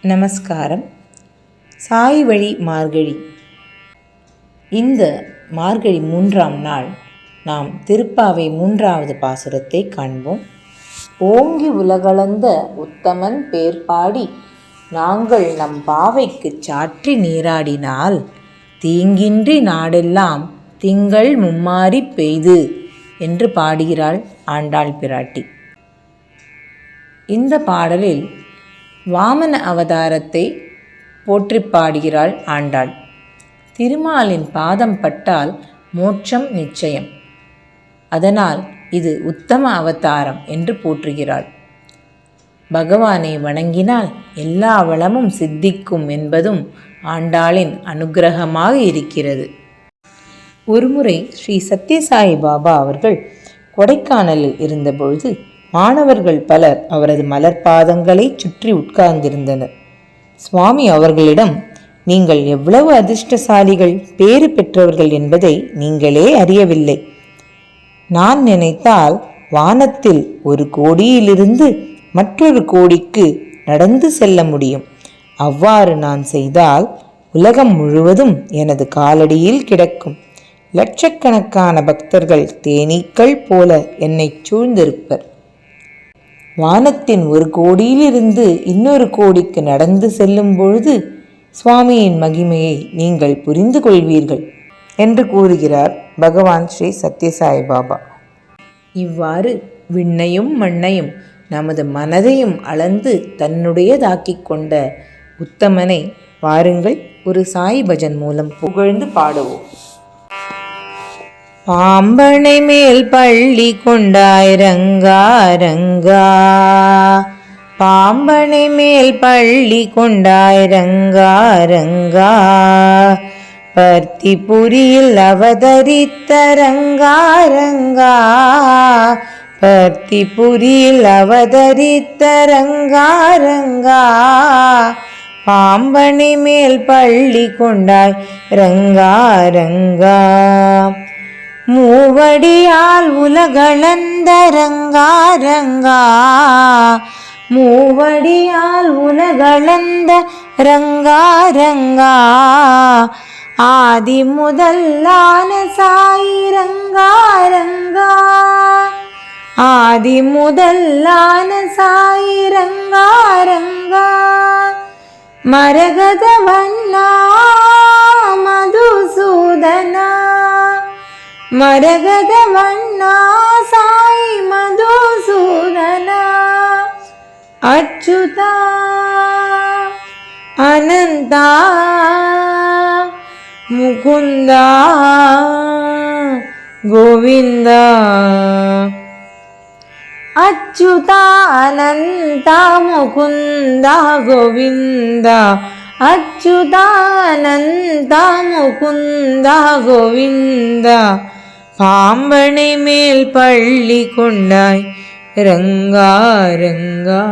நமஸ்காரம். சாய் வழி மார்கழி. இந்த மார்கழி 3ஆம் நாள் நாம் திருப்பாவை 3வது பாசுரத்தை காண்போம். ஓங்கி உலகளந்த உத்தமன் பேர் பாடி நாங்கள் நம் பாவைக்கு சாற்றி நீராடினால் தீங்கின்றி நாடெல்லாம் திங்கள் மும்மாரி பெய்து என்று பாடுகிறாள் ஆண்டாள் பிராட்டி. இந்த பாடலில் வாமன அவதாரத்தை போற்றி பாடுகிறாள் ஆண்டாள். திருமாலின் பாதம் பட்டால் மோட்சம் நிச்சயம், அதனால் இது உத்தம அவதாரம் என்று போற்றுகிறாள். பகவானை வணங்கினால் எல்லா வளமும் சித்திக்கும் என்பதும் ஆண்டாளின் அனுக்கிரகமாக இருக்கிறது. ஒருமுறை ஸ்ரீ சத்யசாயி பாபா அவர்கள் கொடைக்கானலில் இருந்தபொழுது மாணவர்கள் பலர் அவரது மலர்பாதங்களை சுற்றி உட்கார்ந்திருந்தனர். சுவாமி அவர்களிடம், நீங்கள் எவ்வளவு அதிர்ஷ்டசாலிகள், பேறு பெற்றவர்கள் என்பதை நீங்களே அறியவில்லை. நான் நினைத்தால் வானத்தில் ஒரு கோடியிலிருந்து மற்றொரு கோடிக்கு நடந்து செல்ல முடியும். அவ்வாறு நான் செய்தால் உலகம் முழுவதும் எனது காலடியில் கிடக்கும். லட்சக்கணக்கான பக்தர்கள் தேனீக்கள் போல என்னை சூழ்ந்திருப்பர். வானத்தின் ஒரு கோடியிலிருந்து இன்னொரு கோடிக்கு நடந்து செல்லும் பொழுது சுவாமியின் மகிமையை நீங்கள் புரிந்து கொள்வீர்கள் என்று கூறுகிறார் பகவான் ஸ்ரீ சத்யசாயி பாபா. இவ்வாறு விண்ணையும் மண்ணையும் நமது மனதையும் அளந்து தன்னுடையதாக்கிக் கொண்ட உத்தமனை வாருங்கள் ஒரு சாய் பஜன் மூலம் புகழ்ந்து பாடுவோம். பாம்பனை மேல் பள்ளி கொண்டாய் ரங்கா ரங்கா, பாம்பனை மேல் பள்ளி கொண்டாய் ரங்கா ரங்கா, பர்த்திபுரியில் அவதரித்த ரங்கா ரங்கா, பர்த்திபுரியில் அவதரித்த ரங்கா ரங்கா, பாம்பனை மேல் பள்ளி கொண்டாய் ரங்கா ரங்கா, மூவடியால் உலகளந்த ரங்கா ரங்கா, மூவடியால் உலகளந்த ரங்கா ரங்கா, ஆதி முதலான சாயி ரங்கா ரங்கா, ஆதி முதலான சாயி ரங்கா ரங்கா, மரகத வண்ணா மதுசூதனா, மரகத வண்ணா சாயி மதுசூதனா, அச்சுதா அனந்தா முகுந்தா கோவிந்தா, அச்சுதா அனந்தா முகுந்தா கோவிந்தா, அச்சுதா அனந்தா முகுந்தா கோவிந்தா, பாம்பனை மேல் பள்ளி கொண்டாய் ரங்கா ரங்கா.